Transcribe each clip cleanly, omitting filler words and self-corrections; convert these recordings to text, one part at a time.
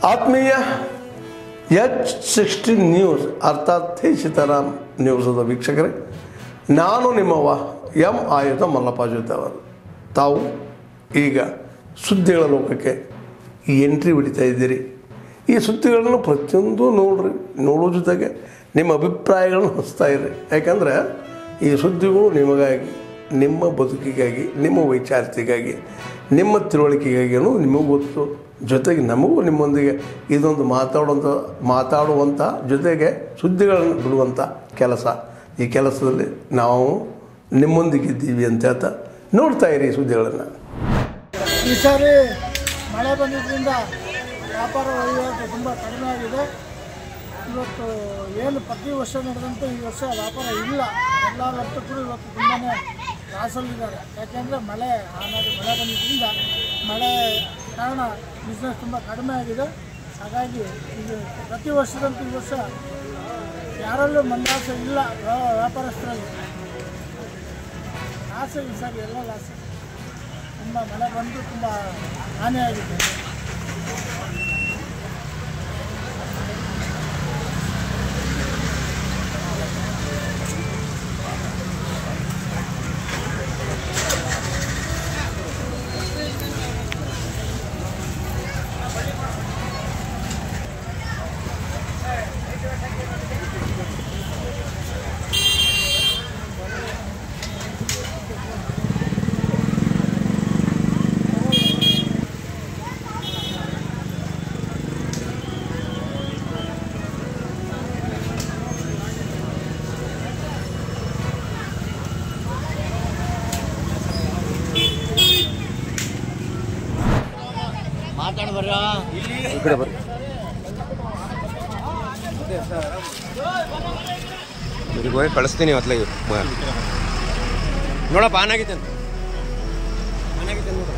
ಆತ್ಮೀಯ H16 news ಅರ್ಥಾತ್ ತಿ ಸೀತಾರಾಮ್ ನ್ಯೂಸದ ವೀಕ್ಷಕರೇ, ನಾನು ನಿಮ್ಮವ ಎಂ ಆಯುಧ ಮಲ್ಲಪ್ಪ ಜೊತೆವರು. ತಾವು ಈಗ ಸುದ್ದಿಗಳ ಲೋಕಕ್ಕೆ ಎಂಟ್ರಿ ಹೊಡಿತಾ ಇದ್ದೀರಿ. ಈ ಸುದ್ದಿಗಳನ್ನು ಪ್ರತಿಯೊಂದು ನೋಡೋ ಜೊತೆಗೆ ನಿಮ್ಮ ಅಭಿಪ್ರಾಯಗಳನ್ನು ಹಂಚ್ತಾ ಇರ್ರಿ. ಯಾಕಂದರೆ ಈ ಸುದ್ದಿಗಳು ನಿಮಗಾಗಿ, ನಿಮ್ಮ ಬದುಕಿಗಾಗಿ, ನಿಮ್ಮ ವೈಚಾರಿಕೆಗಾಗಿ, ನಿಮ್ಮ ತಿಳುವಳಿಕೆಗಾಗಿಯೂ ನಿಮಗೂ ಗೊತ್ತು. ಜೊತೆಗೆ ನಮಗೂ ನಿಮ್ಮೊಂದಿಗೆ ಇದೊಂದು ಮಾತಾಡುವಂಥ ಜೊತೆಗೆ ಸುದ್ದಿಗಳನ್ನು ಬಿಡುವಂಥ ಕೆಲಸ. ಈ ಕೆಲಸದಲ್ಲಿ ನಾವು ನಿಮ್ಮೊಂದಿಗಿದ್ದೀವಿ ಅಂತ ಹೇಳ್ತಾ ನೋಡ್ತಾ ಇರಿ ಸುದ್ದಿಗಳನ್ನು. ಈ ಸಾರಿ ಮಳೆ ಬಂದಿದ್ದರಿಂದ ವ್ಯಾಪಾರ ವಹಿವಾಟು ತುಂಬ ಕಡಿಮೆ ಆಗಿದೆ. ಇವತ್ತು ಏನು ಪ್ರತಿ ವರ್ಷ ನಡೆದಂತೆ ಈ ವರ್ಷ ವ್ಯಾಪಾರ ಇಲ್ಲ. ಎಲ್ಲ ವರ್ತಕರು ಇವತ್ತು ತುಂಬಾ ಲಾಸಲ್ಲಿದ್ದಾರೆ. ಯಾಕೆಂದರೆ ಮಳೆ ಬಂದಿದ್ದರಿಂದ ಮಳೆ ಕಾರಣ ಬಿಸ್ನೆಸ್ ತುಂಬ ಕಡಿಮೆ ಆಗಿದೆ. ಹಾಗಾಗಿ ಇದು ಪ್ರತಿ ವರ್ಷದಂತೆ ಈ ವರ್ಷ ಯಾರಲ್ಲೂ ಮಂದಾಸೆ ಇಲ್ಲ ವ್ಯಾಪಾರಸ್ಥರಲ್ಲಿ. ಲಾಸೆ ಈ ಸಾರಿ ಎಲ್ಲ ಲಾಸೆ. ತುಂಬ ಮಳೆ ಬಂದು ತುಂಬ ಹಾನಿಯಾಗಿದೆ. ಈ ಕಡೆ ಬರ್ರಿ, ಇವ್ರಿಗೆ ಹೋಗಿ ಕಳಿಸ್ತೀನಿ. ಅತ್ಲ ನೋಡಪ್ಪ, ಆನ್ ಆಗೈತೆ ಅಂತ ನೋಡ.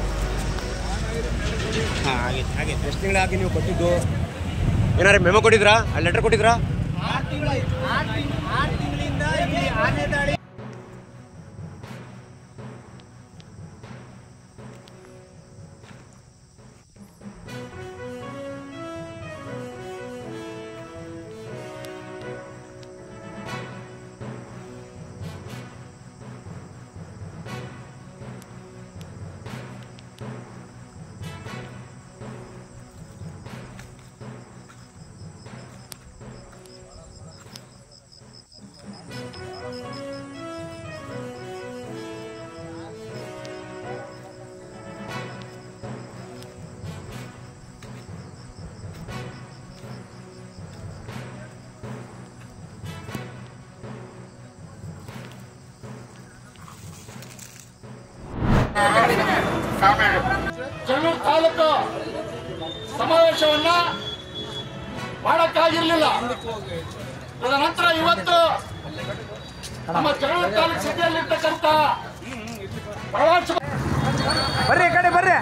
ಹಾಂ, ಆಗೈತೆ. ಎಷ್ಟು ತಿಂಗಳು ಹಾಕಿ ನೀವು ಕೊಟ್ಟಿದ್ದು? ಏನಾರು ಮೆಮೊ ಕೊಟ್ಟಿದ್ರಾ? ಅಲ್ಲಿ ಲೆಟರ್ ಕೊಟ್ಟಿದ್ರಾ? 6 ತಿಂಗಳಿಂದ ಆನೆ ದಾಳಿ. ಚೆನ್ನೂರು ತಾಲೂಕು ಸಮಾವೇಶವನ್ನ ಮಾಡಕ್ಕಾಗಿರ್ಲಿಲ್ಲ. ತದನಂತರ ಇವತ್ತು ನಮ್ಮ ಚೆನ್ನೂರು ತಾಲೂಕು ಸಿಟಿಯಲ್ಲಿರ್ತಕ್ಕಂಥ ಪ್ರವಾಸ ಬರ್ರಿ, ಈ ಕಡೆ ಬರ್ರಿ.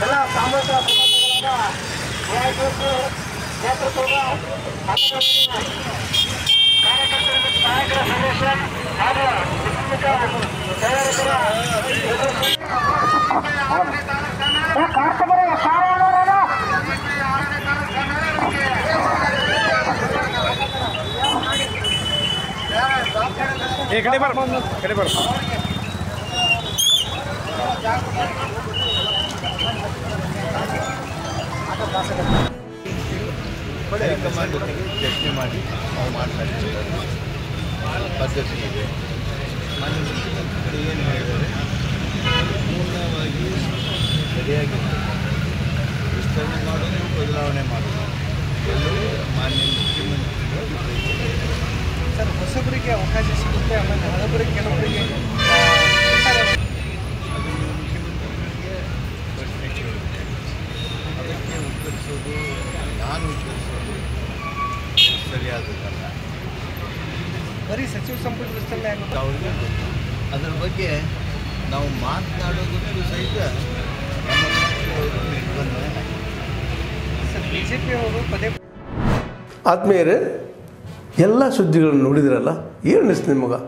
ಎಲ್ಲ ಸಾಮೂಹಿಕ ನೇತೃತ್ವದ ನಾಯಕರ ಫೆಡರೇಷನ್ ಹಾಗೂ ಈ ಕಡೆ ಬರ್, ಕಡೆ ಬರ್. ಹೈಕಮಾಂಡ್ ಜೊತೆಗೆ ಚರ್ಚೆ ಮಾಡಿ ನಾವು ಮಾತನಾಡಿದ್ದೇವೆ. ಪದ್ಧತಿ ಇದೆ. ಮಾನ್ಯ ಮುಖ್ಯಮಂತ್ರಿಗಳು ಏನು ಹೇಳಿದ್ದಾರೆ, ಪೂರ್ಣವಾಗಿ ಸರಿಯಾಗಿ ವಿಸ್ತರಣೆ ಮಾಡೋದು, ಬದಲಾವಣೆ ಮಾಡೋದು ಎಲ್ಲವೂ ಮಾನ್ಯ ಮುಖ್ಯಮಂತ್ರಿಗಳು. ಸರ್, ಹೊಸಬರಿಗೆ ಅವಕಾಶ ಸಿಗುತ್ತೆ, ಆಮೇಲೆ ಹಳಬರಿಗೆ ಕೆಲವರಿಗೆ ಅದು ಮುಖ್ಯಮಂತ್ರಿಗಳಿಗೆ ಪ್ರಶ್ನೆ ಕೇಳುತ್ತೆ. ಅದಕ್ಕೆ ಉತ್ತರಿಸೋದು, ನಾನು ಉತ್ತರಿಸೋದು ಸರಿಯಾದದ್ದಲ್ಲ. ಬರೀ ಸಚಿವ ಸಂಪುಟ ವಿಸ್ತರಣೆ ಆಗುತ್ತೆ. ಅವ್ರಿಗೆ ಅದರ ಬಗ್ಗೆ ನಾವು ಮಾತನಾಡೋದಕ್ಕೂ ಸಹಿತ ನಮ್ಮ ಆದ್ಮೇಲೆ ಎಲ್ಲ ಸುದ್ದಿಗಳನ್ನು ನೋಡಿದ್ರಲ್ಲ, ಏನು ಅನಿಸ್ತು ನಿಮಗೆ?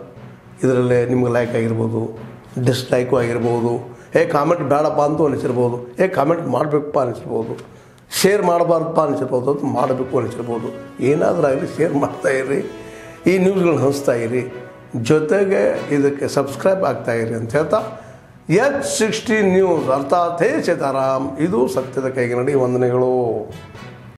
ಇದರಲ್ಲೇ ನಿಮ್ಗೆ ಲೈಕ್ ಆಗಿರ್ಬೋದು, ಡಿಸ್ಲೈಕು ಆಗಿರ್ಬೋದು, ಕಾಮೆಂಟ್ ಬೇಡಪ್ಪ ಅಂತೂ ಅನಿಸಿರ್ಬೋದು, ಕಾಮೆಂಟ್ ಮಾಡಬೇಕಪ್ಪ ಅನಿಸಿರ್ಬೋದು, ಶೇರ್ ಮಾಡಬಾರ್ದಪ್ಪ ಅನಿಸಿರ್ಬೋದು, ಅದು ಮಾಡಬೇಕು ಅನಿಸಿರ್ಬೋದು. ಏನಾದರೂ ಆಗಲಿ ಶೇರ್ ಮಾಡ್ತಾಯಿರಿ, ಈ ನ್ಯೂಸ್ಗಳನ್ನ ಹಂಚ್ತಾಯಿರಿ, ಜೊತೆಗೆ ಇದಕ್ಕೆ ಸಬ್ಸ್ಕ್ರೈಬ್ ಆಗ್ತಾಯಿರಿ ಅಂತ ಹೇಳ್ತಾ H16 ನ್ಯೂಸ್ ಅರ್ಥಾತ್ ಹೇ ಸೀತಾರಾಮ್, ಇದು ಸತ್ಯದ ಕೈಗೆ ನಡಿ. ವಂದನೆಗಳು.